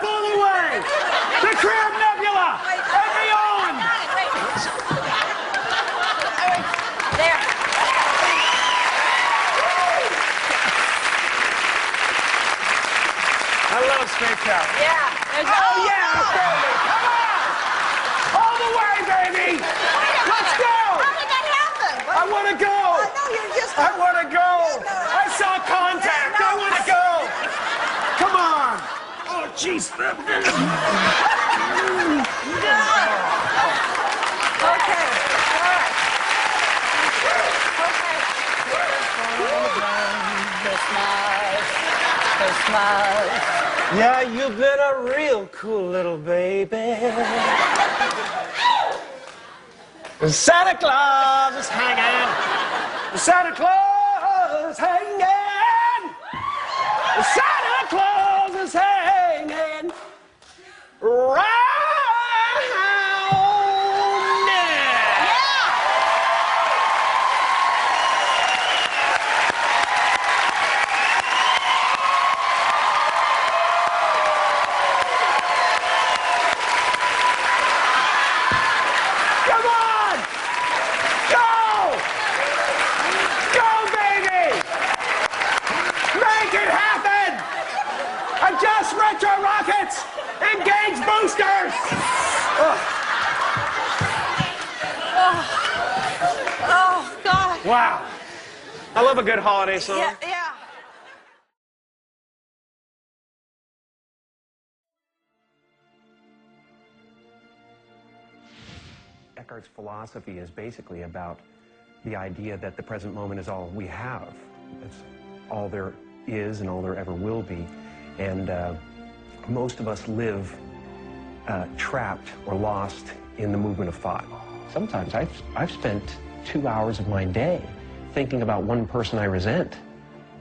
up all the way to Crab Nebula and beyond. There. I love space travel. Yeah. Oh, yeah, baby. Come on. All the way, baby. Let's go. How did that happen? I want to go. No, you're just... I want to go. I saw contact. I want to go. Come on. Oh, jeez. Okay. Christmas. Yeah, you've been a real cool little baby. Santa Claus is hanging. Santa Claus is hanging. Santa Claus is hanging round there. Come on! Go! Go, baby! Make it happen! Adjust retro rockets! Engage boosters! Oh, God. Wow. I love a good holiday song. Yeah, yeah. Eckhart's philosophy is basically about the idea that the present moment is all we have. It's all there is and all there ever will be. And most of us live trapped or lost in the movement of thought. Sometimes I've spent 2 hours of my day thinking about one person I resent,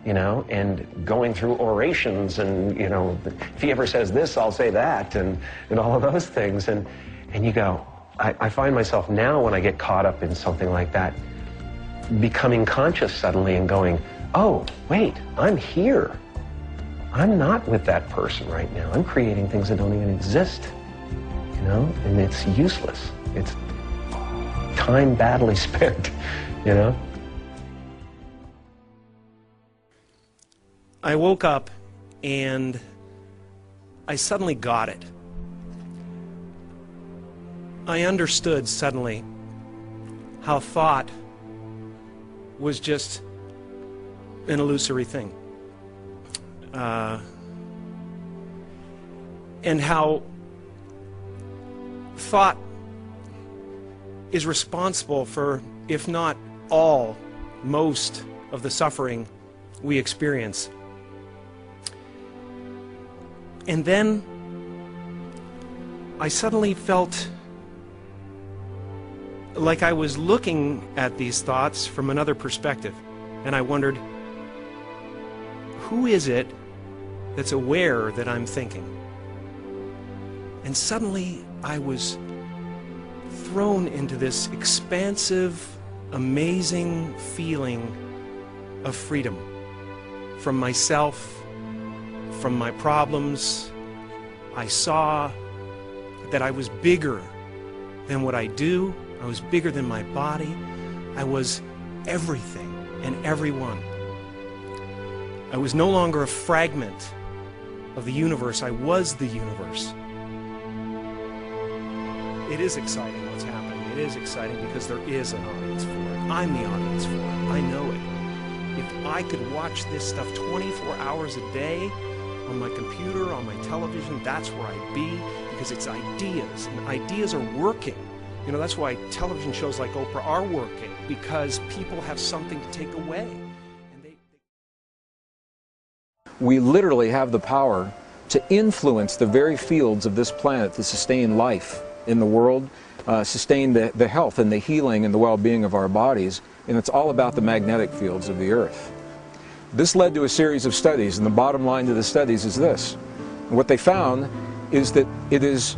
you know, and going through orations and, you know, if he ever says this, I'll say that, and all of those things. And you go, I find myself now when I get caught up in something like that, becoming conscious suddenly and going, oh, wait, I'm here. I'm not with that person right now. I'm creating things that don't even exist, you know, and it's useless. It's time badly spent, you know. I woke up and I suddenly got it. I understood suddenly how thought was just an illusory thing. And how thought is responsible for, if not all, most of the suffering we experience. And then I suddenly felt like I was looking at these thoughts from another perspective. And I wondered, who is it that's aware that I'm thinking? And suddenly I was thrown into this expansive, amazing feeling of freedom from myself, from my problems. I saw that I was bigger than what I do. I was bigger than my body. I was everything and everyone. I was no longer a fragment of the universe. I was the universe. It is exciting what's happening. It is exciting because there is an audience for it. I'm the audience for it. I know it. If I could watch this stuff 24 hours a day on my computer, on my television, that's where I'd be, because it's ideas, and ideas are working. You know, that's why television shows like Oprah are working, because people have something to take away. And we literally have the power to influence the very fields of this planet to sustain life in the world, sustain the health and the healing and the well-being of our bodies, and it's all about the magnetic fields of the Earth. This led to a series of studies, and the bottom line to the studies is this. What they found is that it is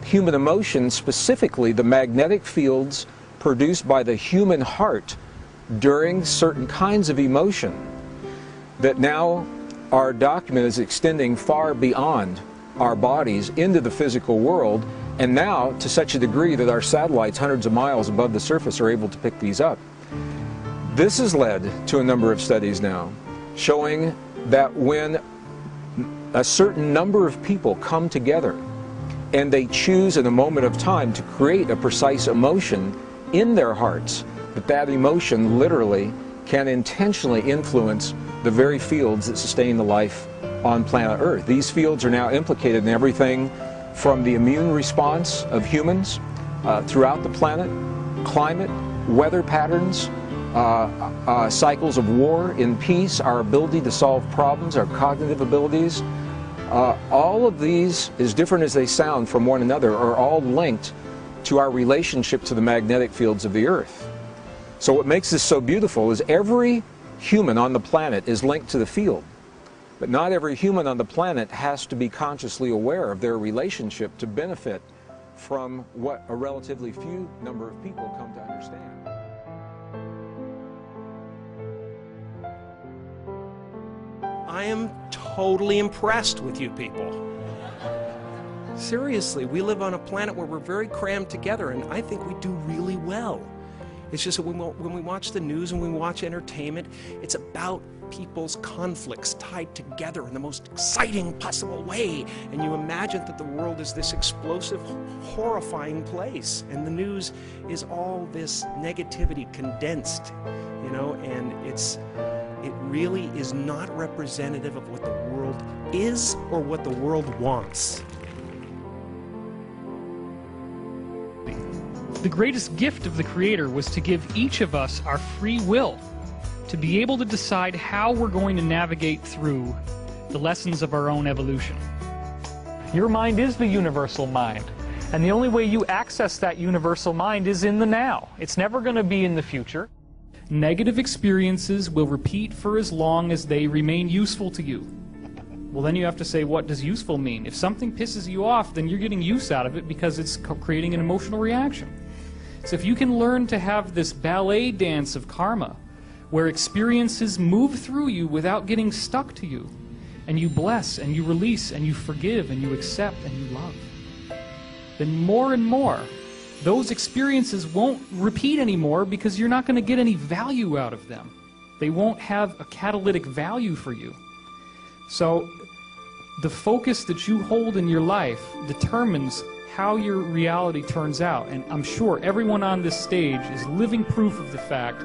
human emotion, specifically the magnetic fields produced by the human heart during certain kinds of emotion, that now are documented as extending far beyond our bodies into the physical world, and now to such a degree that our satellites hundreds of miles above the surface are able to pick these up. This has led to a number of studies now showing that when a certain number of people come together and they choose in a moment of time to create a precise emotion in their hearts, that emotion literally can intentionally influence the very fields that sustain the life on planet Earth. These fields are now implicated in everything from the immune response of humans throughout the planet, climate, weather patterns, cycles of war in peace, our ability to solve problems, our cognitive abilities. All of these, as different as they sound from one another, are all linked to our relationship to the magnetic fields of the Earth. So what makes this so beautiful is every human on the planet is linked to the field, but not every human on the planet has to be consciously aware of their relationship to benefit from what a relatively few number of people come to understand. I am totally impressed with you people. Seriously, we live on a planet where we're very crammed together, and I think we do really well. It's just that when we watch the news and we watch entertainment, it's about people's conflicts tied together in the most exciting possible way. And you imagine that the world is this explosive, horrifying place, and the news is all this negativity condensed, you know, and it really is not representative of what the world is or what the world wants. The greatest gift of the Creator was to give each of us our free will to be able to decide how we're going to navigate through the lessons of our own evolution. Your mind is the universal mind, and the only way you access that universal mind is in the now. It's never going to be in the future. Negative experiences will repeat for as long as they remain useful to you. Well, then you have to say, what does useful mean? If something pisses you off, then you're getting use out of it because it's creating an emotional reaction. So if you can learn to have this ballet dance of karma, where experiences move through you without getting stuck to you, and you bless, and you release, and you forgive, and you accept, and you love, then more and more, those experiences won't repeat anymore because you're not going to get any value out of them. They won't have a catalytic value for you. So the focus that you hold in your life determines how your reality turns out. And I'm sure everyone on this stage is living proof of the fact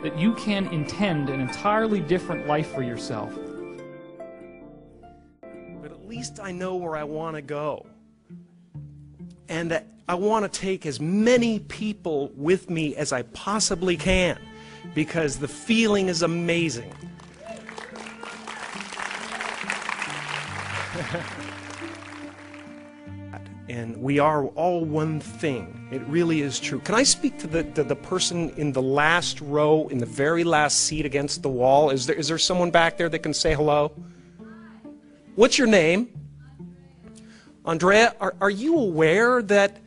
that you can intend an entirely different life for yourself. But at least I know where I want to go. And that I want to take as many people with me as I possibly can, because the feeling is amazing. And we are all one thing. It really is true. Can I speak to the person in the last row, in the very last seat against the wall? Is there someone back there that can say hello? What's your name? Andrea, are you aware that,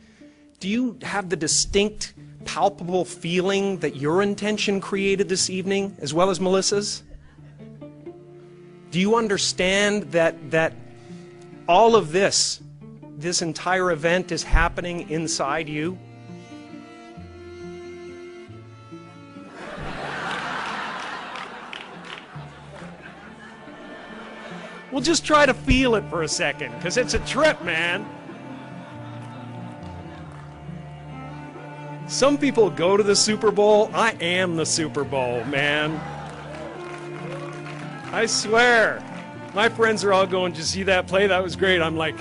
do you have the distinct, palpable feeling that your intention created this evening, as well as Melissa's? Do you understand that all of this entire event is happening inside you? Well, just try to feel it for a second, because it's a trip, man. Some people go to the Super Bowl. I am the Super Bowl, man. I swear. My friends are all going, did you see that play? That was great. I'm like,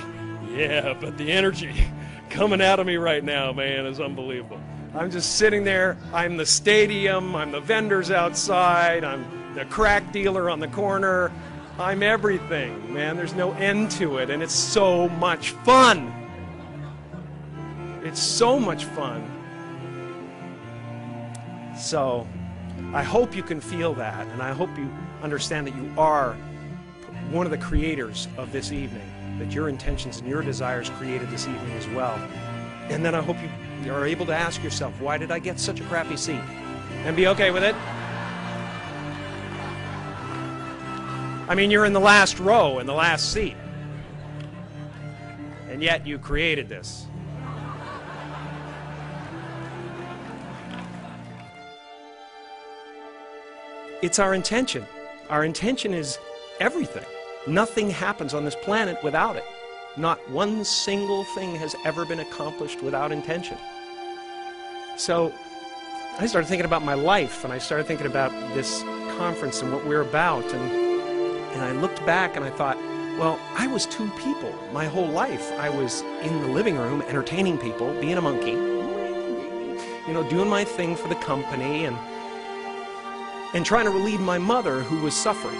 yeah, but the energy coming out of me right now, man, is unbelievable. I'm just sitting there. I'm the stadium. I'm the vendors outside. I'm the crack dealer on the corner. I'm everything, man. There's no end to it, and it's so much fun. It's so much fun. So I hope you can feel that, and I hope you understand that you are one of the creators of this evening, that your intentions and your desires created this evening as well. And then I hope you are able to ask yourself, why did I get such a crappy seat? And be okay with it. I mean, you're in the last row, in the last seat. and yet you created this. It's our intention. Our intention is everything. Nothing happens on this planet without it. Not one single thing has ever been accomplished without intention. So I started thinking about my life, and I started thinking about this conference and what we're about, and I looked back and I thought, well, I was two people my whole life. I was in the living room entertaining people, being a monkey, you know, doing my thing for the company and trying to relieve my mother, who was suffering.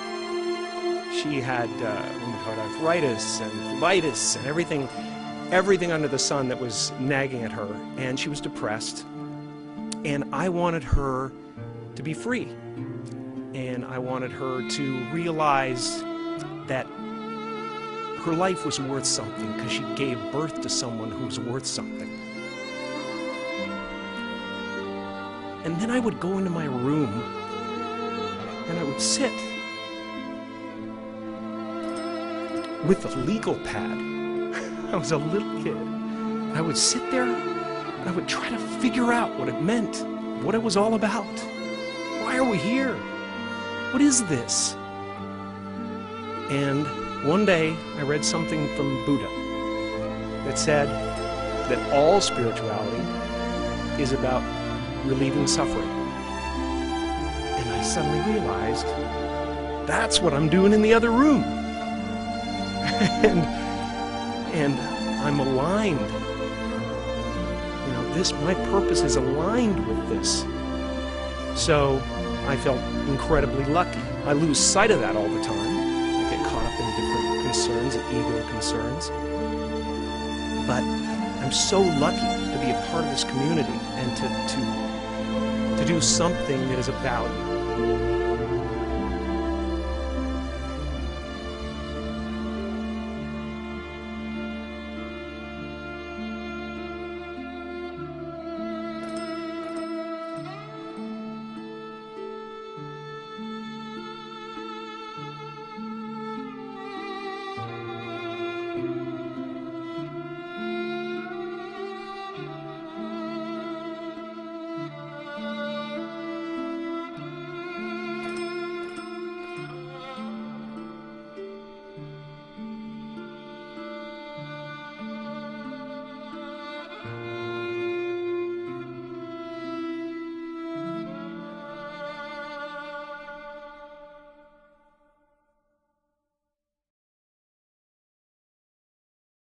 She had rheumatoid arthritis and colitis and everything under the sun that was nagging at her, and she was depressed. And I wanted her to be free. And I wanted her to realize that her life was worth something because she gave birth to someone who was worth something. And then I would go into my room and I would sit with a legal pad. I was a little kid. I would sit there and I would try to figure out what it meant, what it was all about. Why are we here? What is this? And one day I read something from Buddha that said that all spirituality is about relieving suffering. And I suddenly realized that's what I'm doing in the other room. and I'm aligned. You know, my purpose is aligned with this. So I felt incredibly lucky. I lose sight of that all the time. I get caught up in different concerns and ego concerns. But I'm so lucky to be a part of this community and to do something that is of value.